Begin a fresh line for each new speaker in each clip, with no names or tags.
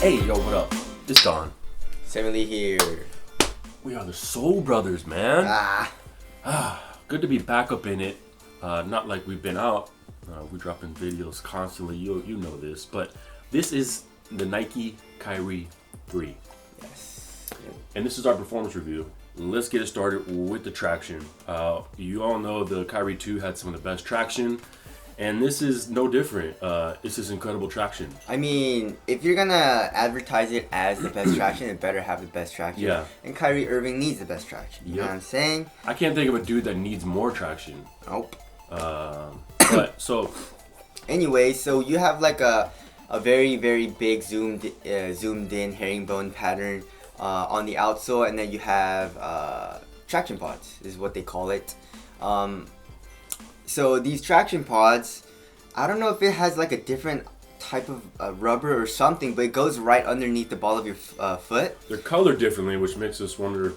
Hey, yo, what up? It's Don.
Emily here.
We are the Soul Brothers, man. Good to be back up in it. Not like we've been out. We're dropping videos constantly. You know this, but this is the Nike Kyrie 3.
Yes.
And this is our performance review. Let's get it started with the traction. You all know the Kyrie 2 had some of the best traction, and this is no different. This is incredible traction.
I mean, if you're gonna advertise it as the best traction, it better have the best traction.
Yeah.
And Kyrie Irving needs the best traction. You know what I'm saying?
I can't think of a dude that needs more traction.
Nope.
But so.
Anyway, so you have like a very, very big zoomed in herringbone pattern on the outsole, and then you have traction pods is what they call it. So these traction pods, I don't know if it has like a different type of rubber or something, but it goes right underneath the ball of your foot.
They're colored differently, which makes us wonder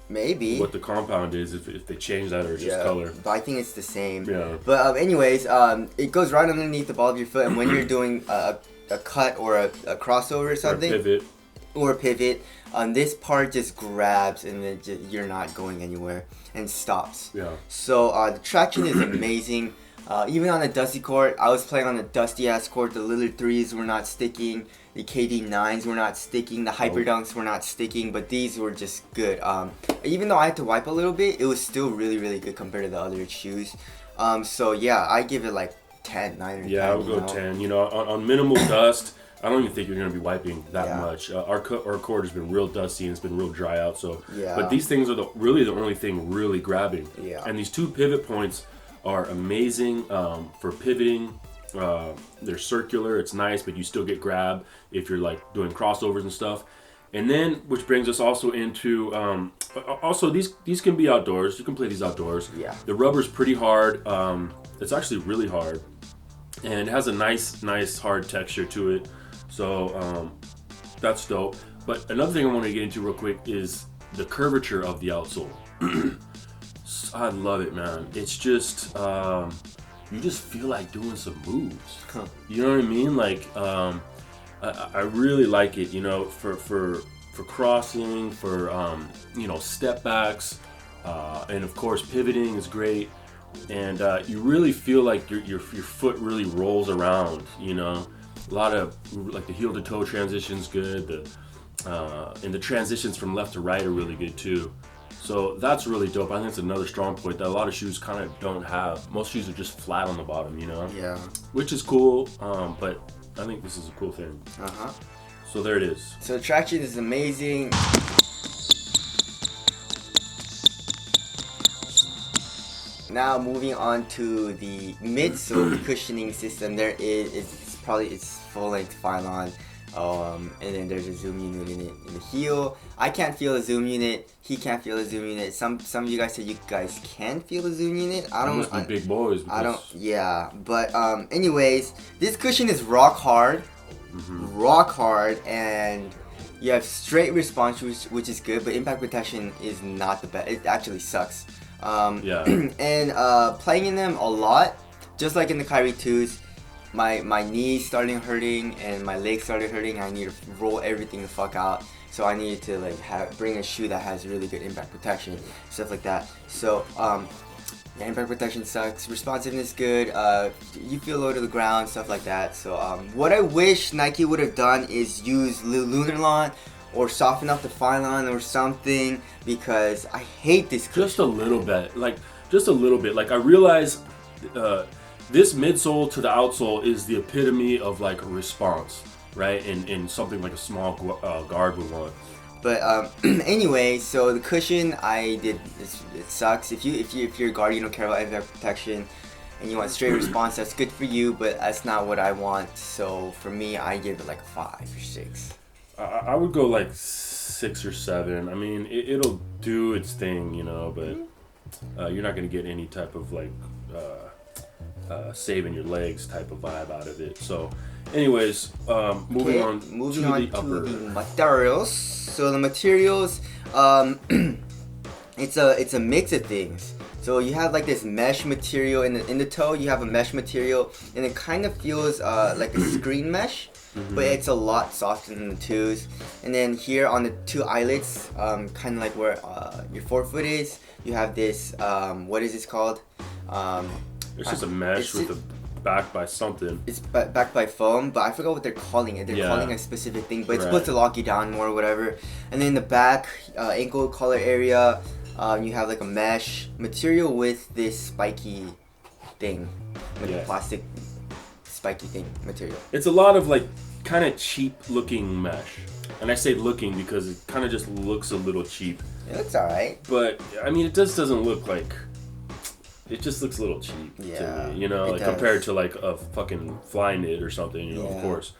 maybe
what the compound is, if they change that or it's just color.
But I think it's the same.
Yeah.
But anyways, it goes right underneath the ball of your foot, and when you're doing a cut or a crossover or something, or a pivot, this part just grabs and then you're not going anywhere and stops.
Yeah.
So the traction is amazing. Even on a dusty court, I was playing on a dusty ass court. The Lillard 3s were not sticking. The KD 9s were not sticking. The Hyper Dunks were not sticking. But these were just good. Even though I had to wipe a little bit, it was still really, really good compared to the other shoes. So yeah, I give it like 10, 9 or 10.
Yeah, I would go 10. You know, on minimal dust, I don't even think you're going to be wiping that much. Our court has been real dusty and it's been real dry out. So, but these things are really the only thing really grabbing.
Yeah.
And these two pivot points are amazing for pivoting. They're circular. It's nice, but you still get grab if you're like doing crossovers and stuff. And then, which brings us also into, also these can be outdoors. You can play these outdoors.
Yeah.
The rubber's pretty hard. It's actually really hard. And it has a nice hard texture to it. So that's dope. But another thing I want to get into real quick is the curvature of the outsole. I love it, man. It's just, you just feel like doing some moves. You know what I mean? Like, I really like it, you know, for crossing, for, you know, step backs, and of course pivoting is great. And you really feel like your foot really rolls around, you know. A lot of like the heel to toe transition's good. And the transitions from left to right are really good too. So that's really dope. I think it's another strong point that a lot of shoes kind of don't have. Most shoes are just flat on the bottom, you know.
Yeah.
Which is cool, but I think this is a cool thing. So there it is.
So the traction is amazing. Now moving on to the midsole cushioning system, it's full-length Phylon, and then there's a zoom unit in it in the heel. I can't feel a zoom unit. He can't feel a zoom unit. Some of you guys said you guys can feel a zoom unit. I don't.
Must be big boys.
I don't. Yeah, but anyways, this cushion is rock hard, and you have straight response, which is good, but impact protection is not the best. It actually sucks. And playing in them a lot, just like in the Kyrie 2s, my knees started hurting and my legs started hurting. I need to roll everything the fuck out. So I needed to like bring a shoe that has really good impact protection, stuff like that. So impact protection sucks. Responsiveness good. You feel low to the ground, stuff like that. So what I wish Nike would have done is use Lunarlon or soften up the Phylon or something, because I hate this cushion.
Just a little bit. Like I realize this midsole to the outsole is the epitome of like a response, right? And something like a small guard would want.
But anyway, so the cushion it sucks. If you're a guard, you don't care about impact protection, and you want straight response, that's good for you, but that's not what I want. So for me, I give it like a 5 or 6.
I would go like 6 or 7. I mean, it'll do its thing, you know, but you're not going to get any type of like saving your legs type of vibe out of it. So anyways, moving on to the
materials. So the materials, it's a mix of things. So you have like this mesh material in the toe. You have a mesh material, and it kind of feels like a screen mesh. but it's a lot softer than the 2s. And then here on the 2 eyelets, kind of like where your forefoot is, you have this, what is this called?
It's just a mesh with a backed by something.
It's backed by foam, but I forgot what they're calling it. They're calling a specific thing, but it's supposed to lock you down more or whatever. And then the back, ankle collar area, you have like a mesh material with this spiky thing, like a plastic spiky thing material.
It's a lot of like kind of cheap looking mesh. And I say looking because it kind of just looks a little cheap.
It looks alright.
But I mean, it just doesn't look like. It just looks a little cheap to me, you know, like compared to like a fucking fly knit or something, you know, of course.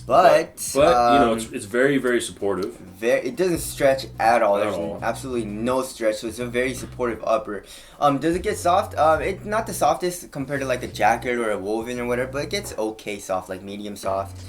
But you know, it's very, very supportive.
It doesn't stretch at all. There's absolutely no stretch, so it's a very supportive upper. Does it get soft? It's not the softest compared to like a jacket or a woven or whatever, but it gets okay soft, like medium soft.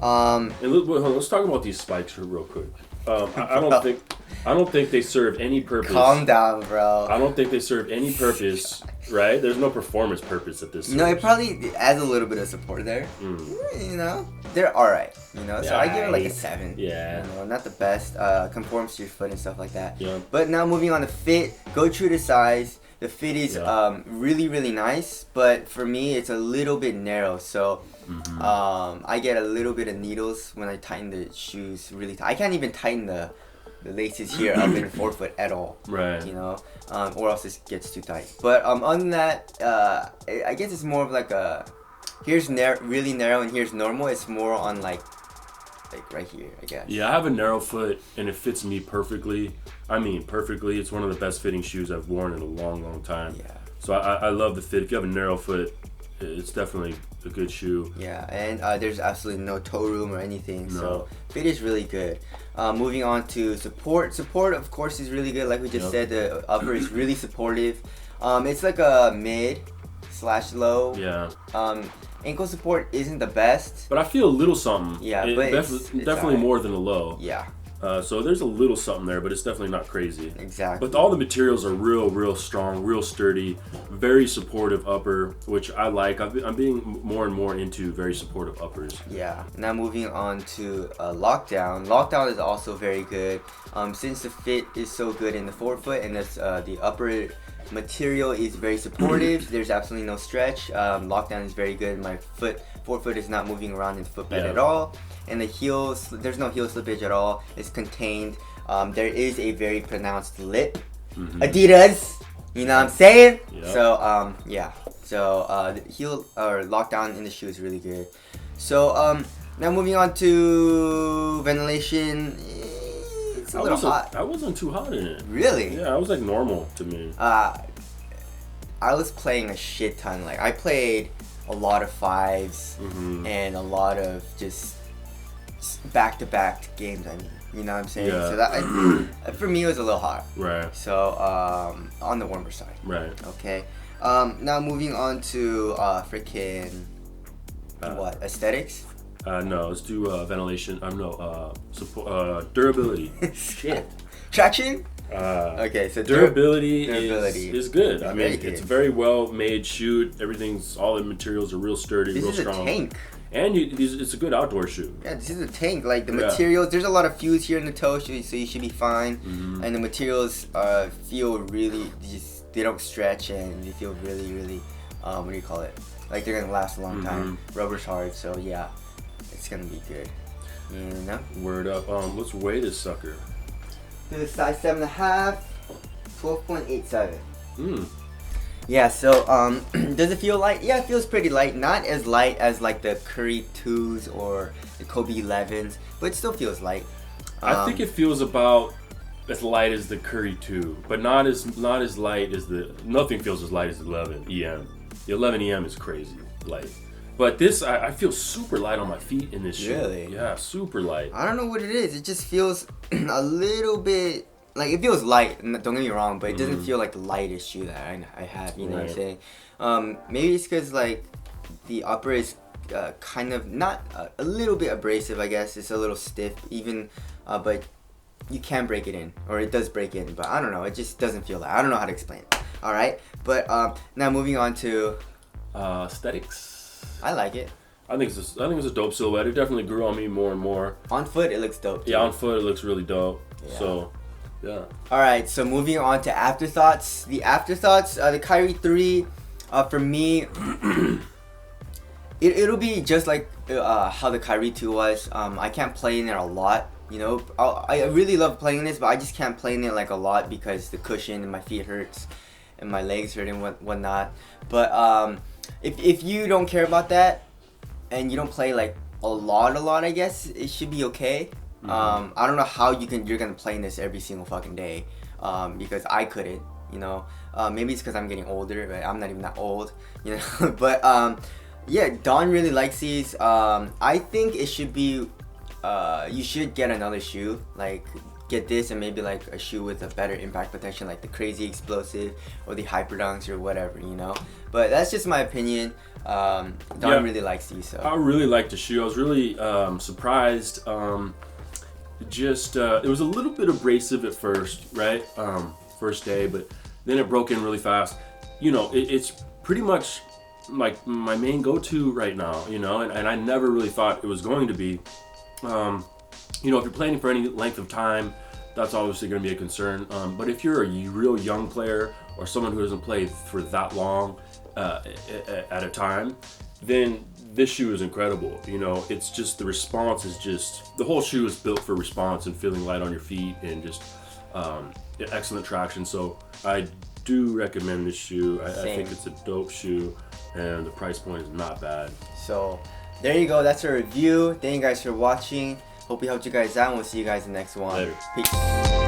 And let's talk about these spikes real quick. I don't think they serve any purpose.
Calm down, bro.
I don't think they serve any purpose, right? There's no performance purpose at this.
No, it probably adds a little bit of support there. You know, they're alright. You know, so I give it like a 7.
Yeah.
You know, not the best. Conforms to your foot and stuff like that.
Yeah.
But now moving on to fit, go true to size. The fit is really, really nice, but for me, it's a little bit narrow. So I get a little bit of needles when I tighten the shoes really tight. I can't even tighten the laces here up in the forefoot at all.
Right.
You know, or else it gets too tight. But other than that, I guess it's more of like a here's really narrow and here's normal. It's more on like right here, I guess.
Yeah, I have a narrow foot and it fits me perfectly. I mean, perfectly. It's one of the best fitting shoes I've worn in a long, long time. Yeah. So I love the fit. If you have a narrow foot, it's definitely a good shoe.
Yeah, and there's absolutely no toe room or anything. No. So fit is really good. Moving on to support. Support, of course, is really good. Like we just said, the upper is really supportive. It's like a mid/low.
Yeah.
Ankle support isn't the best,
but I feel a little something.
Yeah, but
definitely more than a low.
Yeah.
So there's a little something there, but it's definitely not crazy.
Exactly.
But all the materials are real strong, real sturdy, very supportive upper, which I like. I'm being more and more into very supportive uppers.
Yeah. Now moving on to lockdown. Lockdown is also very good. Since the fit is so good in the forefoot and the upper material is very supportive, there's absolutely no stretch. Lockdown is very good. My forefoot is not moving around in the footbed at all. And the heels, there's no heel slippage at all. It's contained. There is a very pronounced lip. Adidas, you know what I'm saying? Yep. So yeah. So the heel or lockdown in the shoe is really good. So now moving on to ventilation. It's a little hot.
I wasn't too hot in it.
Really?
Yeah, I was like normal to me.
I was playing a shit ton. Like I played a lot of 5s and a lot of just back-to-back games. I mean, you know what I'm saying?
Yeah.
So that for me it was a little hot.
Right.
So on the warmer side.
Right.
Okay. Now moving on to freaking what aesthetics?
No, let's do ventilation. Support, durability.
Shit. Traction. Okay, so
durability is good. I mean, it's a very well made shoe. All the materials are real sturdy, real strong.
This is a tank.
And it's a good outdoor shoe.
Yeah, this is a tank. Like the materials, there's a lot of fuse here in the toe, so you should be fine. And the materials feel really, they don't stretch and they feel really, really, what do you call it? Like they're gonna last a long time. Rubber's hard, so yeah, it's gonna be good. You know?
Word up. Let's weigh this sucker.
To the size 7.5, 12.87. Yeah, so does it feel light? Yeah, it feels pretty light. Not as light as like the Curry 2s or the Kobe 11s, but it still feels light.
I think it feels about as light as the Curry 2, but not as light as nothing feels as light as the 11 EM. The 11 EM is crazy light. But this, I feel super light on my feet in this shoe.
Really?
Yeah, super light.
I don't know what it is. It just feels a little bit, like it feels light, don't get me wrong, but it doesn't feel like the lightest shoe that I have, you know what I'm saying? Maybe it's because like the upper is kind of, not a little bit abrasive, I guess. It's a little stiff even, but you can break it in, or it does break in, but I don't know. It just doesn't feel that. I don't know how to explain it. Alright, but now moving on to...
aesthetics.
I like it.
I think it's a dope silhouette. It definitely grew on me more and more.
On foot, it looks dope. Too.
Yeah, on foot, it looks really dope.
Yeah.
So, yeah.
All right, so moving on to Afterthoughts. The Afterthoughts, the Kyrie 3, for me, it'll be just like how the Kyrie 2 was. I can't play in it a lot. You know, I really love playing this, but I just can't play in it like a lot because the cushion and my feet hurts and my legs hurt and whatnot. But if you don't care about that and you don't play like a lot, I guess it should be okay. I don't know how you're gonna play in this every single fucking day, because I couldn't. You know, maybe it's because I'm getting older, but I'm not even that old. You know, but yeah, Don really likes these. I think it should be. You should get another shoe, like get this and maybe like a shoe with a better impact protection, like the Crazy Explosive or the Hyper Dunks or whatever, you know. But that's just my opinion. Don really likes these. So
I really like the shoe. I was really surprised. It was a little bit abrasive at first, right? First day, but then it broke in really fast. You know, it's pretty much like my main go-to right now, you know, and I never really thought it was going to be. You know, if you're playing for any length of time, that's obviously going to be a concern. But if you're a real young player or someone who hasn't played for that long at a time, then this shoe is incredible. You know, it's just the response is just, the whole shoe is built for response and feeling light on your feet and just excellent traction. So I do recommend this shoe. I think it's a dope shoe and the price point is not bad.
So there you go. That's our review. Thank you guys for watching. Hope we helped you guys out and we'll see you guys in the next one.
Later.
Peace.